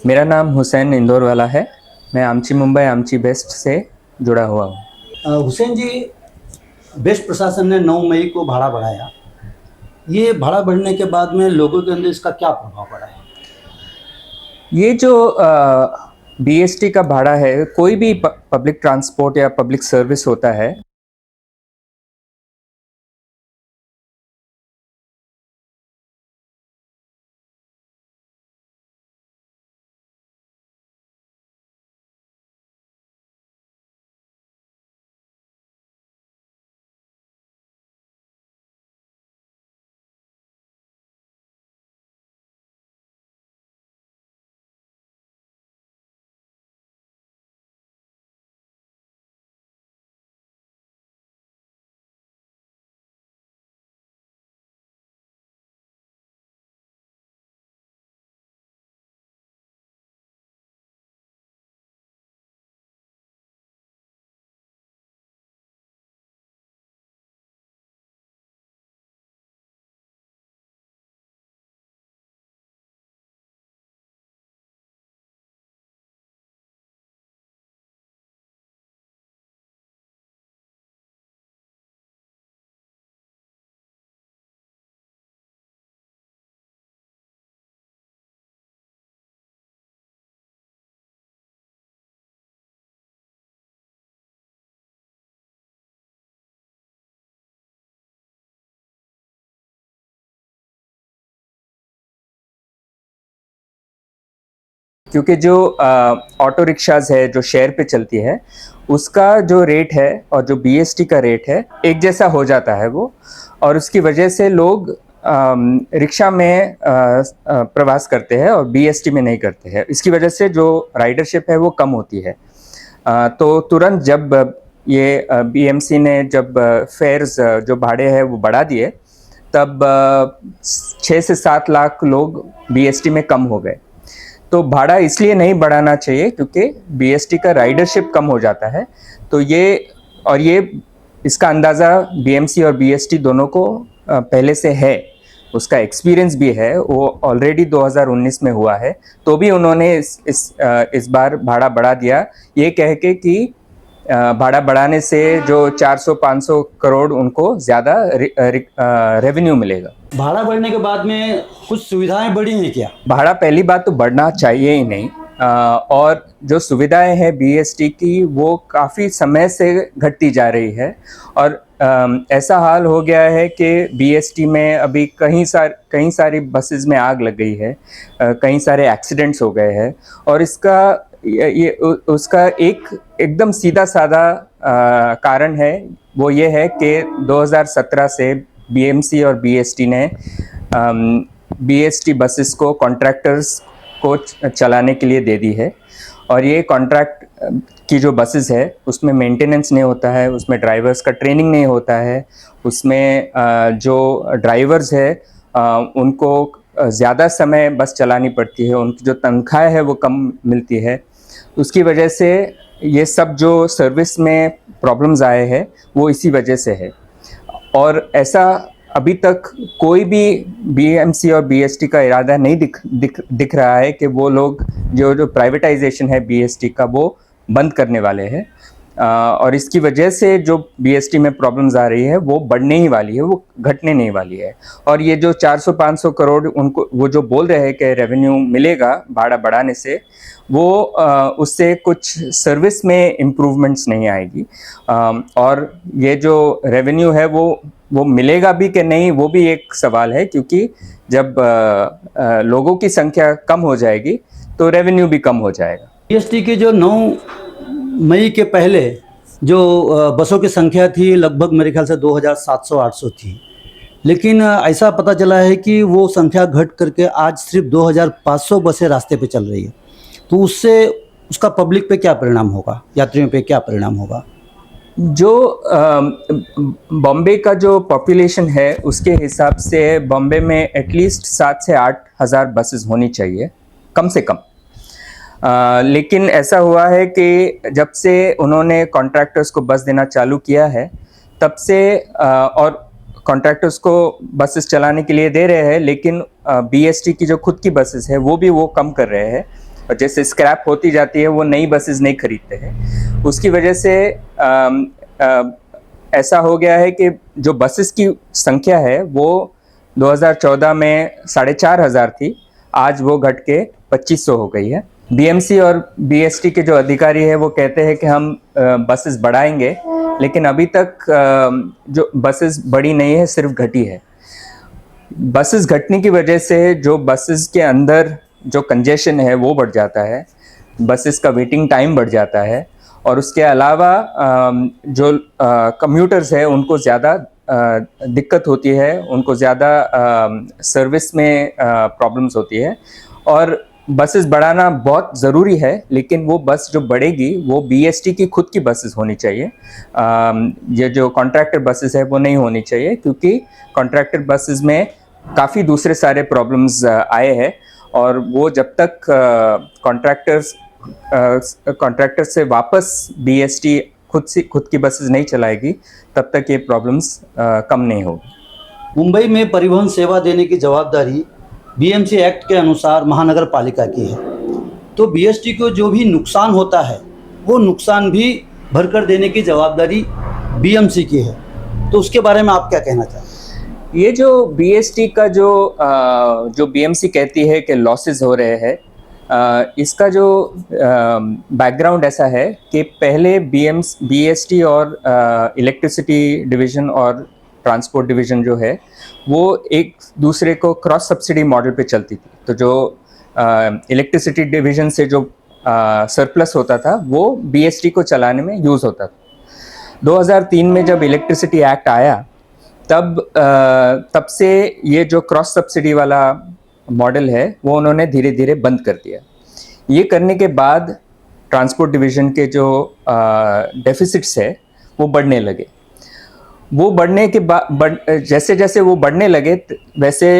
मेरा नाम हुसैन इंदौर वाला है। मैं आमची मुंबई आमची बेस्ट से जुड़ा हुआ हूँ। हुसैन जी, बेस्ट प्रशासन ने 9 मई को भाड़ा बढ़ाया। ये भाड़ा बढ़ने के बाद में लोगों के अंदर इसका क्या प्रभाव पड़ा है? ये जो बीएसटी का भाड़ा है, कोई भी पब्लिक ट्रांसपोर्ट या पब्लिक सर्विस होता है, क्योंकि जो ऑटो रिक्शाज है जो शेयर पे चलती है, उसका जो रेट है और जो बीएसटी का रेट है एक जैसा हो जाता है वो। और उसकी वजह से लोग रिक्शा में प्रवास करते हैं और बीएसटी में नहीं करते हैं। इसकी वजह से जो राइडरशिप है वो कम होती है। तो तुरंत जब ये बीएमसी ने जब फेयर्स जो भाड़े हैं वो बढ़ा दिए, तब 6 से 7 लाख लोग बीएसटी में कम हो गए। तो भाड़ा इसलिए नहीं बढ़ाना चाहिए क्योंकि बीएसटी का राइडरशिप कम हो जाता है। तो ये इसका अंदाज़ा बीएमसी और बीएसटी दोनों को पहले से है, उसका एक्सपीरियंस भी है। वो ऑलरेडी 2019 में हुआ है, तो भी उन्होंने इस बार भाड़ा बढ़ा दिया, ये कह के कि भाड़ा बढ़ाने से जो 400-500 करोड़ उनको ज़्यादा रेवेन्यू मिलेगा। भाड़ा बढ़ने के बाद में कुछ सुविधाएं बढ़ी हैं क्या? भाड़ा पहली बात तो बढ़ना चाहिए ही नहीं। और जो सुविधाएं हैं बीएसटी की वो काफ़ी समय से घटती जा रही है। और ऐसा हाल हो गया है कि बीएसटी में अभी कई सारी बसेस में आग लग गई है, कई सारे एक्सीडेंट्स हो गए हैं। और उसका एकदम सीधा साधा कारण है, वो ये है कि 2017 से बीएमसी और बीएसटी ने बीएसटी बसेस को कॉन्ट्रैक्टर्स को चलाने के लिए दे दी है। और ये कॉन्ट्रैक्ट की जो बसेस है उसमें मेंटेनेंस नहीं होता है, उसमें ड्राइवर्स का ट्रेनिंग नहीं होता है, उसमें जो ड्राइवर्स है उनको ज़्यादा समय बस चलानी पड़ती है, उनकी जो तनख्वाह है वो कम मिलती है। उसकी वजह से ये सब जो सर्विस में प्रॉब्लम्स आए हैं वो इसी वजह से है। और ऐसा अभी तक कोई भी बीएमसी और बीएसटी का इरादा नहीं दिख रहा है कि वो लोग जो प्राइवेटाइजेशन है बीएसटी का वो बंद करने वाले हैं। और इसकी वजह से जो बीएसटी में प्रॉब्लम्स आ रही है वो बढ़ने ही वाली है, वो घटने नहीं वाली है। और ये जो 400-500 करोड़ उनको वो जो बोल रहे हैं कि रेवेन्यू मिलेगा भाड़ा बढ़ाने से, वो उससे कुछ सर्विस में इम्प्रूवमेंट्स नहीं आएगी। और ये जो रेवेन्यू है वो मिलेगा भी कि नहीं, वो भी एक सवाल है, क्योंकि जब लोगों की संख्या कम हो जाएगी तो रेवेन्यू भी कम हो जाएगा। बीएसटी के जो 9 मई के पहले जो बसों की संख्या थी, लगभग मेरे ख्याल से 2700-800 थी। लेकिन ऐसा पता चला है कि वो संख्या घट करके आज सिर्फ 2500 बसें रास्ते पे चल रही है। तो उससे उसका पब्लिक पे क्या परिणाम होगा, यात्रियों पे क्या परिणाम होगा? जो बॉम्बे का जो पॉपुलेशन है उसके हिसाब से बॉम्बे में एटलीस्ट 7 से 8 हज़ार बसेस होनी चाहिए, कम से कम। लेकिन ऐसा हुआ है कि जब से उन्होंने कॉन्ट्रैक्टर्स को बस देना चालू किया है, तब से और कॉन्ट्रैक्टर्स को बसेस चलाने के लिए दे रहे हैं, लेकिन बीएसटी की जो खुद की बसेस है वो भी वो कम कर रहे हैं। और जैसे स्क्रैप होती जाती है वो नई बसेस नहीं खरीदते हैं। उसकी वजह से ऐसा हो गया है कि जो बसेस की संख्या है वो 2014 में 4,500 थी, आज वो घट के 2500 हो गई है। बीएमसी और बीएसटी के जो अधिकारी है वो कहते हैं कि हम बसेस बढ़ाएंगे, लेकिन अभी तक जो बसेस बढ़ी नहीं है, सिर्फ घटी है। बसेस घटने की वजह से जो बसेस के अंदर जो कंजेशन है वो बढ़ जाता है, बसेस का वेटिंग टाइम बढ़ जाता है, और उसके अलावा जो कम्यूटर्स है उनको ज़्यादा दिक्कत होती है, उनको ज़्यादा सर्विस में प्रॉब्लम्स होती है। और बसेस बढ़ाना बहुत ज़रूरी है, लेकिन वो बस जो बढ़ेगी वो बीएसटी की खुद की बसेस होनी चाहिए। ये जो कॉन्ट्रैक्टर बसेस है वो नहीं होनी चाहिए, क्योंकि कॉन्ट्रैक्टर बसेस में काफ़ी दूसरे सारे प्रॉब्लम्स आए हैं, और वो जब तक कॉन्ट्रैक्टर से वापस बीएसटी खुद की बसेस नहीं चलाएगी, तब तक ये प्रॉब्लम्स कम नहीं होगी। मुंबई में परिवहन सेवा देने की जवाबदारी बीएमसी एक्ट के अनुसार महानगर पालिका की है, तो बीएसटी को जो भी नुकसान होता है वो नुकसान भी भरकर देने की जवाबदारी बीएमसी की है, तो उसके बारे में आप क्या कहना चाहते हैं? ये जो बीएसटी का जो बीएमसी कहती है कि लॉसेस हो रहे हैं, इसका जो बैकग्राउंड ऐसा है कि पहले बीएसटी और इलेक्ट्रिसिटी डिवीज़न और ट्रांसपोर्ट डिवीज़न जो है वो एक दूसरे को क्रॉस सब्सिडी मॉडल पे चलती थी। तो जो इलेक्ट्रिसिटी डिवीज़न से जो सरप्लस होता था वो बीएसटी को चलाने में यूज़ होता था। 2003 में जब इलेक्ट्रिसिटी एक्ट आया, तब से ये जो क्रॉस सब्सिडी वाला मॉडल है वो उन्होंने धीरे धीरे बंद कर दिया। ये करने के बाद ट्रांसपोर्ट डिवीज़न के जो डेफिसिट्स है वो बढ़ने लगे। वो बढ़ने के बाद जैसे जैसे वो बढ़ने लगे वैसे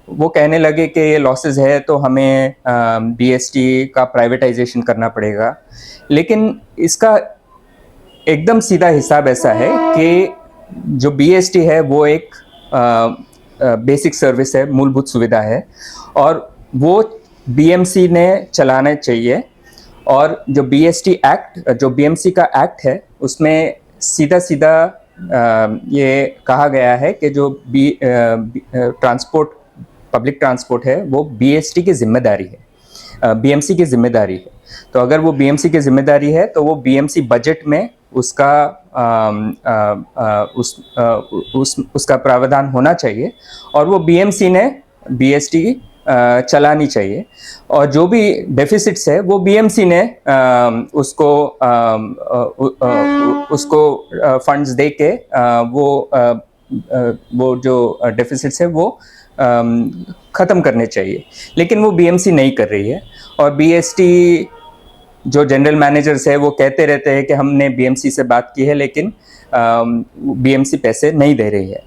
वो कहने लगे कि ये लॉसेस है तो हमें बीएसटी का प्राइवेटाइजेशन करना पड़ेगा। लेकिन इसका एकदम सीधा हिसाब ऐसा है कि जो बीएसटी है वो एक बेसिक सर्विस है, मूलभूत सुविधा है, और वो बीएमसी ने चलाना चाहिए। और जो बीएसटी एक्ट, जो बीएमसी का एक्ट है, उसमें सीधा सीधा ये कहा गया है कि जो पब्लिक ट्रांसपोर्ट है वो बीएसटी की जिम्मेदारी है, बीएमसी की जिम्मेदारी है। तो अगर वो बीएमसी की जिम्मेदारी है तो वो बीएमसी बजट में उसका प्रावधान होना चाहिए, और वो बीएमसी ने बीएसटी चलानी चाहिए। और जो भी डेफिसिट्स है वो बीएमसी ने उसको फंड्स दे के वो जो डेफिसिट्स है वो ख़त्म करने चाहिए। लेकिन वो बीएमसी नहीं कर रही है, और बीएसटी जो जनरल मैनेजर्स है वो कहते रहते हैं कि हमने बीएमसी से बात की है, लेकिन बीएमसी पैसे नहीं दे रही है।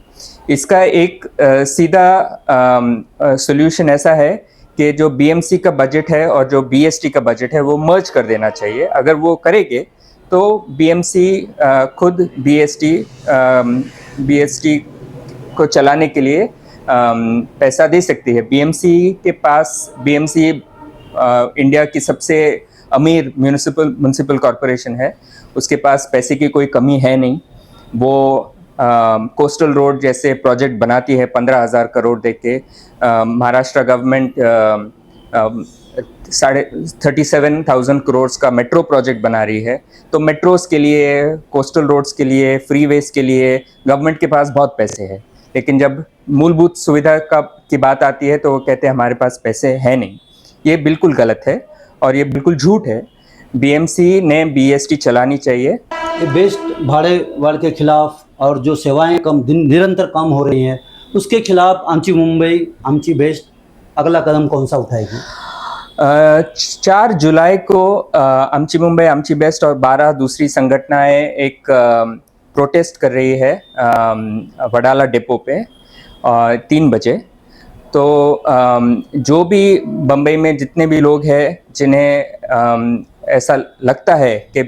इसका एक सीधा सॉल्यूशन ऐसा है कि जो बीएमसी का बजट है और जो बीएसटी का बजट है वो मर्ज कर देना चाहिए। अगर वो करेंगे तो बीएमसी खुद बीएसटी को चलाने के लिए पैसा दे सकती है। बीएमसी इंडिया की सबसे अमीर म्यूनिसिपल कॉरपोरेशन है, उसके पास पैसे की कोई कमी है नहीं। वो कोस्टल रोड जैसे प्रोजेक्ट बनाती है 15,000 करोड़ दे के। महाराष्ट्र गवर्नमेंट 37,000 करोड़ का मेट्रो प्रोजेक्ट बना रही है। तो मेट्रोस के लिए, कोस्टल रोड्स के लिए, फ्रीवेज के लिए गवर्नमेंट के पास बहुत पैसे हैं, लेकिन जब मूलभूत सुविधा की बात आती है तो वो कहते हैं हमारे पास पैसे है नहीं। ये बिल्कुल गलत है और ये बिल्कुल झूठ है। बीएमसी ने बीएसटी चलानी चाहिए। बेस्ट भाड़े वाले के खिलाफ और जो सेवाएं निरंतर कम हो रही हैं उसके खिलाफ आमची मुंबई, आमची बेस्ट अगला कदम कौन सा उठाएगी? 4 जुलाई को आमची मुंबई, आमची बेस्ट और 12 दूसरी संगठनाएं एक प्रोटेस्ट कर रही है वडाला डिपो पे 3 बजे। तो जो भी बम्बई में जितने भी लोग हैं जिन्हें ऐसा लगता है कि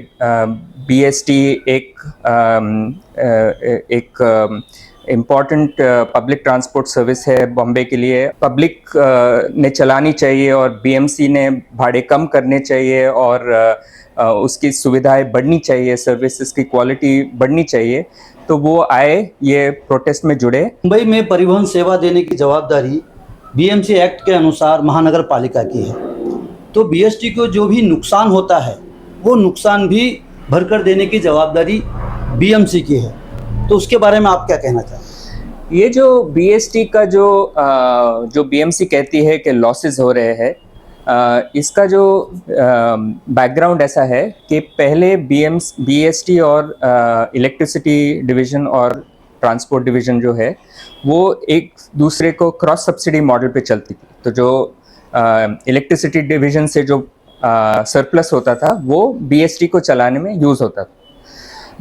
बीएसटी एक इम्पॉर्टेंट पब्लिक ट्रांसपोर्ट सर्विस है बॉम्बे के लिए, पब्लिक ने चलानी चाहिए और बीएमसी ने भाड़े कम करने चाहिए और उसकी सुविधाएं बढ़नी चाहिए, सर्विसेज की क्वालिटी बढ़नी चाहिए, तो वो आए, ये प्रोटेस्ट में जुड़े। मुंबई में परिवहन सेवा देने की जवाबदारी बीएमसी एक्ट के अनुसार महानगर पालिका की है, तो बीएसटी को जो भी नुकसान होता है वो नुकसान भी भरकर देने की जवाबदारी बीएमसी की है, तो उसके बारे में आप क्या कहना चाहते हैं? ये जो बीएसटी का जो बीएमसी कहती है कि लॉसेस हो रहे हैं, इसका जो बैकग्राउंड ऐसा है कि पहले बीएसटी और इलेक्ट्रिसिटी डिवीज़न और ट्रांसपोर्ट डिवीज़न जो है वो एक दूसरे को क्रॉस सब्सिडी मॉडल पे चलती थी। तो जो इलेक्ट्रिसिटी डिवीज़न से जो सरप्लस होता था वो बीएसटी को चलाने में यूज़ होता था।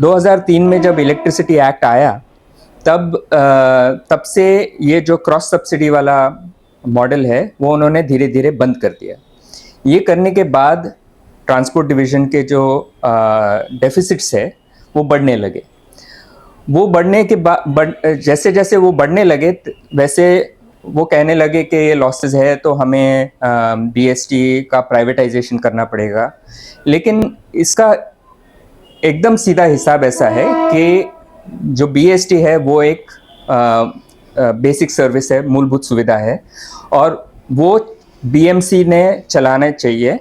2003 में जब इलेक्ट्रिसिटी एक्ट आया तब से ये जो क्रॉस सब्सिडी वाला मॉडल है वो उन्होंने धीरे धीरे बंद कर दिया। ये करने के बाद ट्रांसपोर्ट डिवीज़न के जो डेफिसिट्स है वो बढ़ने लगे। वो बढ़ने के बाद जैसे जैसे वो बढ़ने लगे वैसे वो कहने लगे कि ये लॉसेस है तो हमें बीएसटी का प्राइवेटाइजेशन करना पड़ेगा। लेकिन इसका एकदम सीधा हिसाब ऐसा है कि जो बीएसटी है वो एक बेसिक सर्विस है, मूलभूत सुविधा है और वो बीएमसी ने चलाना चाहिए।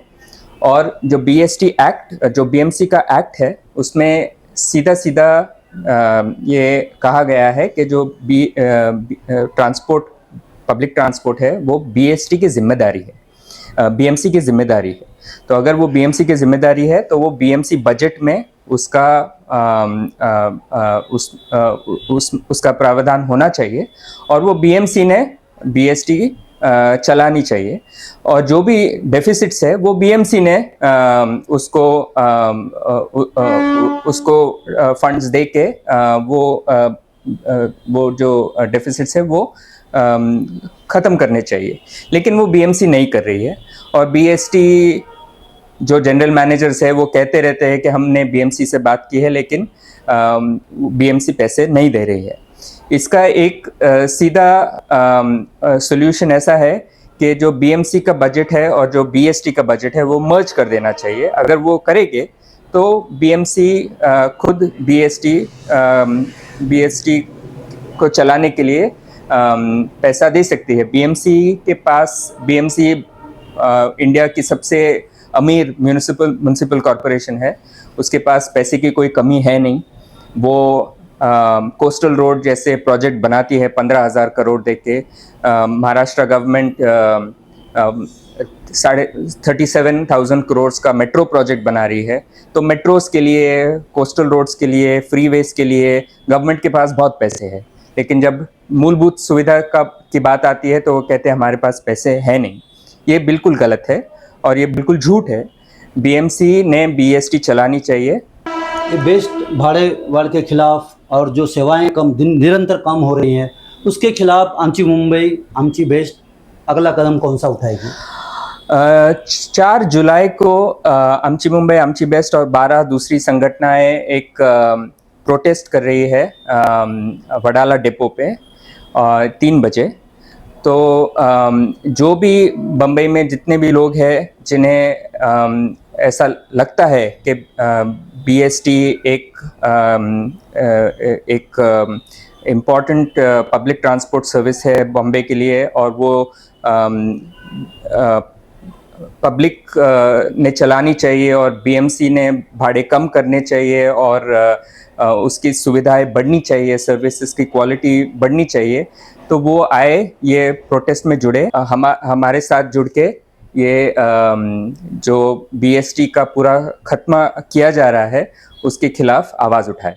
और जो बीएसटी एक्ट, जो बीएमसी का एक्ट है उसमें सीधा सीधा ये कहा गया है कि जो पब्लिक ट्रांसपोर्ट है वो बीएसटी की जिम्मेदारी है, बीएमसी की जिम्मेदारी है। तो अगर वो बीएमसी की जिम्मेदारी है तो वो बीएमसी बजट में उसका प्रावधान होना चाहिए और वो बीएमसी ने बीएसटी चलानी चाहिए और जो भी डेफिसिट्स है वो बीएमसी ने उसको फंड्स दे के वो जो डेफिसिट्स है वो ख़त्म करने चाहिए। लेकिन वो बीएमसी नहीं कर रही है और बीएसटी जो जनरल मैनेजर्स है वो कहते रहते हैं कि हमने बीएमसी से बात की है लेकिन बीएमसी पैसे नहीं दे रही है। इसका एक सीधा सॉल्यूशन ऐसा है कि जो बीएमसी का बजट है और जो बीएसटी का बजट है वो मर्ज कर देना चाहिए। अगर वो करेंगे तो बीएमसी खुद बीएसटी को चलाने के लिए पैसा दे सकती है। बीएमसी इंडिया की सबसे अमीर म्यूनिसिपल कॉरपोरेशन है, उसके पास पैसे की कोई कमी है नहीं। वो कोस्टल रोड जैसे प्रोजेक्ट बनाती है 15,000 करोड़ देके। महाराष्ट्र गवर्नमेंट 37,000 करोड़ का मेट्रो प्रोजेक्ट बना रही है। तो मेट्रोस के लिए, कोस्टल रोड्स के लिए, फ्रीवेज के लिए गवर्नमेंट के पास बहुत पैसे हैं। लेकिन जब मूलभूत सुविधा की बात आती है तो वो कहते हैं हमारे पास पैसे है नहीं। ये बिल्कुल गलत है और ये बिल्कुल झूठ है। बीएमसी ने बीएसटी चलानी चाहिए। बेस्ट भाड़े वाले के खिलाफ और जो सेवाएं निरंतर कम हो रही हैं उसके खिलाफ आमची मुंबई, आमची बेस्ट अगला कदम कौन सा उठाएगी? 4 जुलाई को आमची मुंबई, आमची बेस्ट और 12 दूसरी संगठनाएं एक प्रोटेस्ट कर रही है वडाला डिपो पे 3 बजे। तो जो भी बम्बई में जितने भी लोग हैं जिन्हें ऐसा लगता है कि बीएसटी एक इम्पॉर्टेंट पब्लिक ट्रांसपोर्ट सर्विस है बॉम्बे के लिए और वो पब्लिक ने चलानी चाहिए और बीएमसी ने भाड़े कम करने चाहिए और उसकी सुविधाएं बढ़नी चाहिए, सर्विसेज की क्वालिटी बढ़नी चाहिए, तो वो आए, ये प्रोटेस्ट में जुड़े, हमारे साथ जुड़ के ये जो बीएसटी का पूरा खत्म किया जा रहा है उसके खिलाफ आवाज़ उठाए।